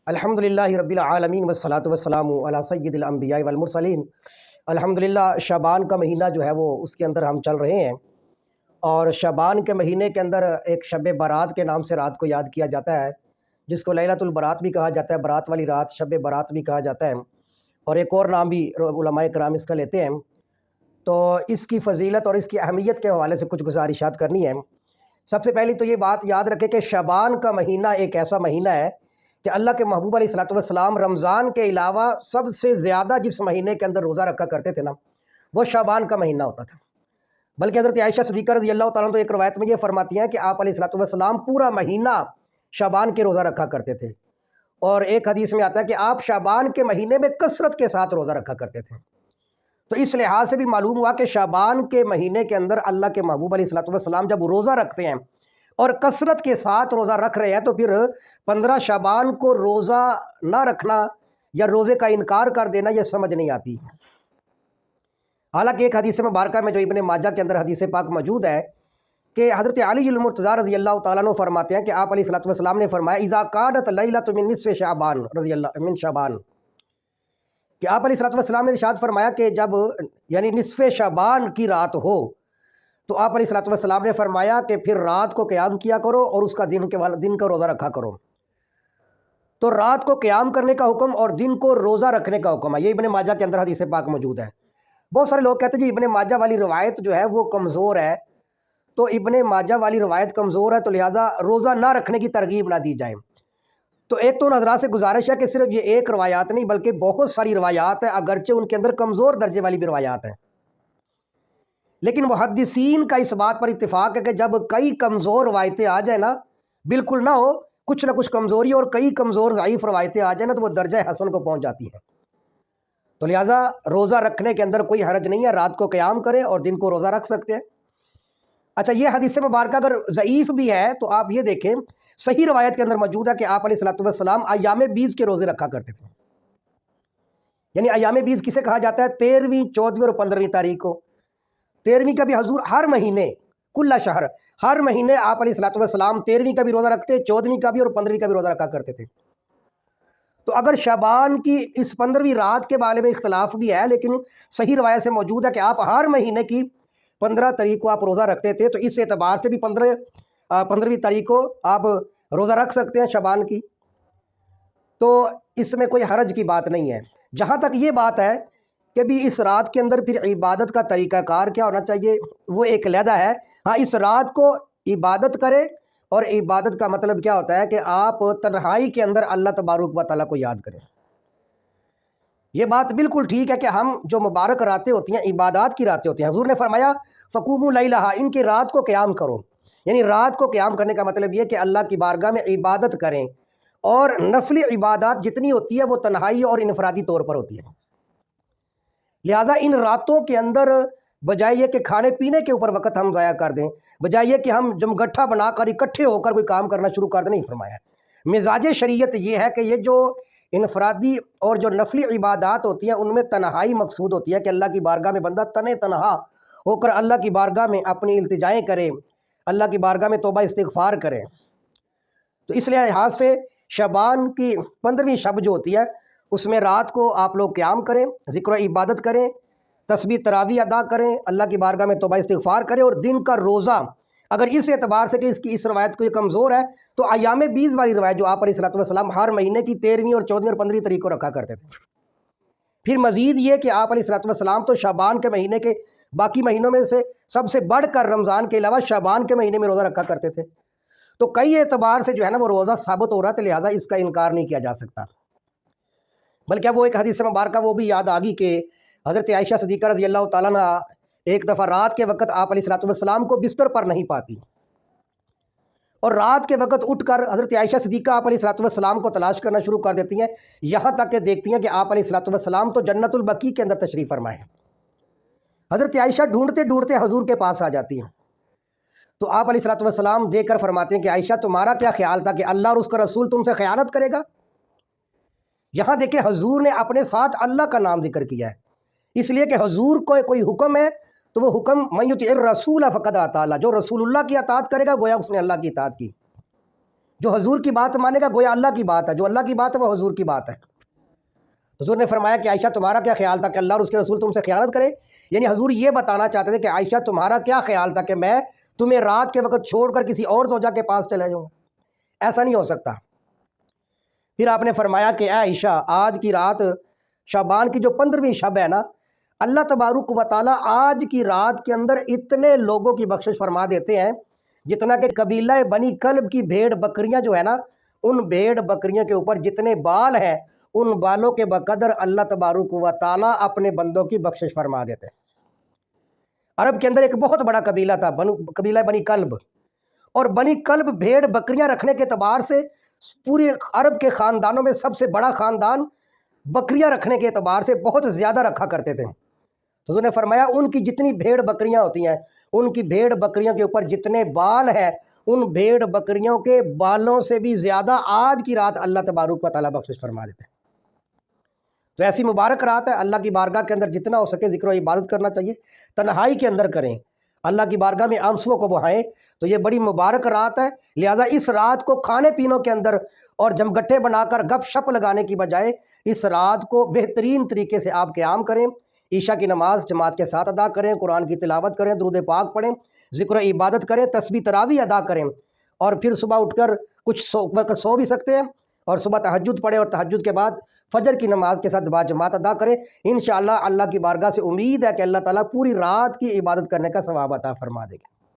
الحمدللہ رب العالمین والصلاۃ والسلام علی سید الانبیاء والمرسلین۔ الحمدللہ شعبان کا مہینہ جو ہے وہ اس کے اندر ہم چل رہے ہیں، اور شعبان کے مہینے کے اندر ایک شب برات کے نام سے رات کو یاد کیا جاتا ہے، جس کو لیلۃ البرات بھی کہا جاتا ہے، برات والی رات شب برات بھی کہا جاتا ہے، اور ایک اور نام بھی علماء کرام اس کا لیتے ہیں۔ تو اس کی فضیلت اور اس کی اہمیت کے حوالے سے کچھ گزارشات کرنی ہے۔ سب سے پہلی تو یہ بات یاد رکھے کہ شعبان کا مہینہ ایک ایسا مہینہ ہے کہ اللہ کے محبوب علیہ الصلوۃ والسلام رمضان کے علاوہ سب سے زیادہ جس مہینے کے اندر روزہ رکھا کرتے تھے نا، وہ شعبان کا مہینہ ہوتا تھا۔ بلکہ حضرت عائشہ صدیقہ رضی اللہ تعالیٰ عنہ تو ایک روایت میں یہ فرماتی ہیں کہ آپ علیہ الصلوۃ والسلام پورا مہینہ شعبان کے روزہ رکھا کرتے تھے، اور ایک حدیث میں آتا ہے کہ آپ شعبان کے مہینے میں کثرت کے ساتھ روزہ رکھا کرتے تھے۔ تو اس لحاظ سے بھی معلوم ہوا کہ شعبان کے مہینے کے اندر اللہ کے محبوب علیہ الصلوۃ والسلام جب روزہ رکھتے ہیں اور کثرت کے ساتھ روزہ رکھ رہے ہیں، تو پھر 15 شعبان کو روزہ نہ رکھنا یا روزے کا انکار کر دینا یہ سمجھ نہیں آتی۔ حالانکہ ایک حدیث مبارکہ میں جو ابن ماجہ کے اندر حدیث پاک موجود ہے کہ حضرت علی المرتضیٰ رضی اللہ تعالیٰ عنہ فرماتے ہیں کہ آپ علیہ الصلوۃ والسلام نے فرمایا اذا کانت لیلۃ من نصف شعبان رضی اللہ من شعبان، کہ آپ علیہ الصلوۃ والسلام نے ارشاد فرمایا کہ جب یعنی نصف شعبان کی رات ہو تو آپ علیہ الصلوۃ والسلام نے فرمایا کہ پھر رات کو قیام کیا کرو اور اس کا دن کا روزہ رکھا کرو۔ تو رات کو قیام کرنے کا حکم اور دن کو روزہ رکھنے کا حکم ہے، یہ ابن ماجہ کے اندر حدیث پاک موجود ہے۔ بہت سارے لوگ کہتے ہیں جی ابن ماجہ والی روایت جو ہے وہ کمزور ہے، تو ابن ماجہ والی روایت کمزور ہے تو لہٰذا روزہ نہ رکھنے کی ترغیب نہ دی جائے۔ تو ایک تو ان حضرات سے گزارش ہے کہ صرف یہ ایک روایات نہیں بلکہ بہت ساری روایات ہیں، اگرچہ ان کے اندر کمزور درجے والی بھی روایات ہیں، لیکن محدثین کا اس بات پر اتفاق ہے کہ جب کئی کمزور روایتیں آ جائیں نا، بالکل نہ ہو کچھ نہ کچھ کمزوری اور کئی کمزور ضعیف روایتیں آ جائیں نا، تو وہ درجہ حسن کو پہنچ جاتی ہیں۔ تو لہٰذا روزہ رکھنے کے اندر کوئی حرج نہیں ہے، رات کو قیام کریں اور دن کو روزہ رکھ سکتے ہیں۔ اچھا، یہ حدیث مبارکہ اگر ضعیف بھی ہے تو آپ یہ دیکھیں صحیح روایت کے اندر موجود ہے کہ آپ علیہ الصلوۃ والسلام ایام بیز کے روزے رکھا کرتے تھے۔ یعنی ایام بیز کسے کہا جاتا ہے؟ 13ویں، 14ویں اور 15ویں تاریخ کو۔ 13ویں کا بھی حضور ہر مہینے کل شہر ہر مہینے آپ علیہ الصلوۃ والسلام 13ویں کا بھی روزہ رکھتے، 14ویں کا بھی اور 15ویں کا بھی روزہ رکھا کرتے تھے۔ تو اگر شعبان کی اس 15ویں رات کے بارے میں اختلاف بھی ہے، لیکن صحیح روایت سے موجود ہے کہ آپ ہر مہینے کی 15 تاریخ کو آپ روزہ رکھتے تھے، تو اس اعتبار سے بھی 15ویں تاریخ کو آپ روزہ رکھ سکتے ہیں شعبان کی، تو اس میں کوئی حرج کی بات نہیں ہے۔ جہاں تک یہ بات ہے کہ بھی اس رات کے اندر پھر عبادت کا طریقہ کار کیا ہونا چاہیے، وہ ایک علیحدہ ہے۔ ہاں، اس رات کو عبادت کرے، اور عبادت کا مطلب کیا ہوتا ہے کہ آپ تنہائی کے اندر اللہ تبارک و تعالیٰ کو یاد کریں۔ یہ بات بالکل ٹھیک ہے کہ ہم جو مبارک راتیں ہوتی ہیں عبادات کی راتیں ہوتی ہیں، حضور نے فرمایا فقوموا لیلہا، ان کی رات کو قیام کرو، یعنی رات کو قیام کرنے کا مطلب یہ کہ اللہ کی بارگاہ میں عبادت کریں، اور نفلی عبادات جتنی ہوتی ہے وہ تنہائی اور انفرادی طور پر ہوتی ہے۔ لہٰذا ان راتوں کے اندر بجائے یہ کہ کھانے پینے کے اوپر وقت ہم ضائع کر دیں، بجائے یہ کہ ہم جم گٹھا بنا کر اکٹھے ہو کر کوئی کام کرنا شروع کر دیں، نہیں فرمایا۔ مزاج شریعت یہ ہے کہ یہ جو انفرادی اور جو نفلی عبادات ہوتی ہیں ان میں تنہائی مقصود ہوتی ہے، کہ اللہ کی بارگاہ میں بندہ تنہا ہو کر اللہ کی بارگاہ میں اپنی التجائیں کرے، اللہ کی بارگاہ میں توبہ استغفار کرے۔ تو اس لحاظ سے شعبان کی 15ویں شب جو ہوتی ہے اس میں رات کو آپ لوگ قیام کریں، ذکر و عبادت کریں، تسبیح تراویح ادا کریں، اللہ کی بارگاہ میں توبہ استغفار کریں، اور دن کا روزہ اگر اس اعتبار سے کہ اس روایت کو یہ کمزور ہے تو ایام بیز والی روایت جو آپ علیہ الصلوۃ والسلام ہر مہینے کی 13ویں اور 14ویں اور 15ویں تاریخ کو رکھا کرتے تھے۔ پھر مزید یہ کہ آپ علیہ الصلوۃ والسلام تو شعبان کے مہینے کے باقی مہینوں میں سے سب سے بڑھ کر رمضان کے علاوہ شعبان کے مہینے میں روزہ رکھا کرتے تھے، تو کئی اعتبار سے جو ہے نا وہ روزہ ثابت ہو رہا تھا، لہٰذا اس کا انکار نہیں کیا جا سکتا۔ بلکہ وہ ایک حدیث مبارکہ وہ بھی یاد آ گئی کہ حضرت عائشہ صدیقہ رضی اللہ تعالیٰ عنہ ایک دفعہ رات کے وقت آپ علیہ الصلوۃ والسلام کو بستر پر نہیں پاتی، اور رات کے وقت اٹھ کر حضرت عائشہ صدیقہ آپ علیہ الصلوۃ والسلام کو تلاش کرنا شروع کر دیتی ہیں، یہاں تک کہ دیکھتی ہیں کہ آپ علیہ الصلوۃ والسلام تو جنت البقیع کے اندر تشریف فرمائے ہیں۔ حضرت عائشہ ڈھونڈتے ڈھونڈتے حضور کے پاس آ جاتی ہیں، تو آپ علیہ الصلوۃ والسلام دیکھ کر فرماتے ہیں کہ عائشہ تمہارا کیا خیال تھا کہ اللہ اور اس کا رسول تم سے خیانت کرے گا؟ یہاں دیکھیں حضور نے اپنے ساتھ اللہ کا نام ذکر کیا ہے، اس لیے کہ حضور کو کوئی حکم ہے تو وہ حکم من یطع الرسول فقد اطاع اللہ، جو رسول اللہ کی اطاعت کرے گا گویا اس نے اللہ کی اطاعت کی۔ جو حضور کی بات مانے گا گویا اللہ کی بات ہے، جو اللہ کی بات ہے وہ حضور کی بات ہے۔ حضور نے فرمایا کہ عائشہ تمہارا کیا خیال تھا کہ اللہ اور اس کے رسول تم سے خیانت کرے؟ یعنی حضور یہ بتانا چاہتے تھے کہ عائشہ تمہارا کیا خیال تھا کہ میں تمہیں رات کے وقت چھوڑ کر کسی اور زوجہ کے پاس چلے جاؤں؟ ایسا نہیں ہو سکتا۔ پھر آپ نے فرمایا کہ اے عائشہ آج کی رات شعبان کی جو 15ویں شب ہے نا، اللہ تبارک و تعالیٰ آج کی رات کے اندر اتنے لوگوں کی بخشش فرما دیتے ہیں جتنا کہ قبیلہ بنی کلب کی بھیڑ بکریاں جو ہے نا، ان بھیڑ بکریوں کے اوپر جتنے بال ہیں ان بالوں کے بقدر اللہ تبارک و تعالیٰ اپنے بندوں کی بخشش فرما دیتے ہیں۔ عرب کے اندر ایک بہت بڑا قبیلہ تھا، قبیلہ بنی کلب، اور بنی کلب بھیڑ بکریاں رکھنے کے اعتبار سے پورے عرب کے خاندانوں میں سب سے بڑا خاندان، بکریاں رکھنے کے اعتبار سے بہت زیادہ رکھا کرتے تھے۔ تو حضور نے فرمایا ان کی جتنی بھیڑ بکریاں ہوتی ہیں، ان کی بھیڑ بکریوں کے اوپر جتنے بال ہیں ان بھیڑ بکریوں کے بالوں سے بھی زیادہ آج کی رات اللہ تبارک و تعالیٰ بخشش فرما دیتے ہیں۔ تو ایسی مبارک رات ہے، اللہ کی بارگاہ کے اندر جتنا ہو سکے ذکر و عبادت کرنا چاہیے، تنہائی کے اندر کریں، اللہ کی بارگاہ میں آنسوؤں کو بہائیں، تو یہ بڑی مبارک رات ہے۔ لہٰذا اس رات کو کھانے پینوں کے اندر اور جمگٹھے بنا کر گپ شپ لگانے کی بجائے اس رات کو بہترین طریقے سے آپ قیام کریں، عشاء کی نماز جماعت کے ساتھ ادا کریں، قرآن کی تلاوت کریں، درود پاک پڑھیں، ذکر و عبادت کریں، تسبیح تراویح ادا کریں، اور پھر صبح اٹھ کر کچھ وقت سو بھی سکتے ہیں، اور صبح تہجد پڑھیں، اور تہجد کے بعد فجر کی نماز کے ساتھ باجماعت ادا کریں۔ انشاءاللہ اللہ کی بارگاہ سے امید ہے کہ اللہ تعالیٰ پوری رات کی عبادت کرنے کا ثواب عطا فرما دے گا۔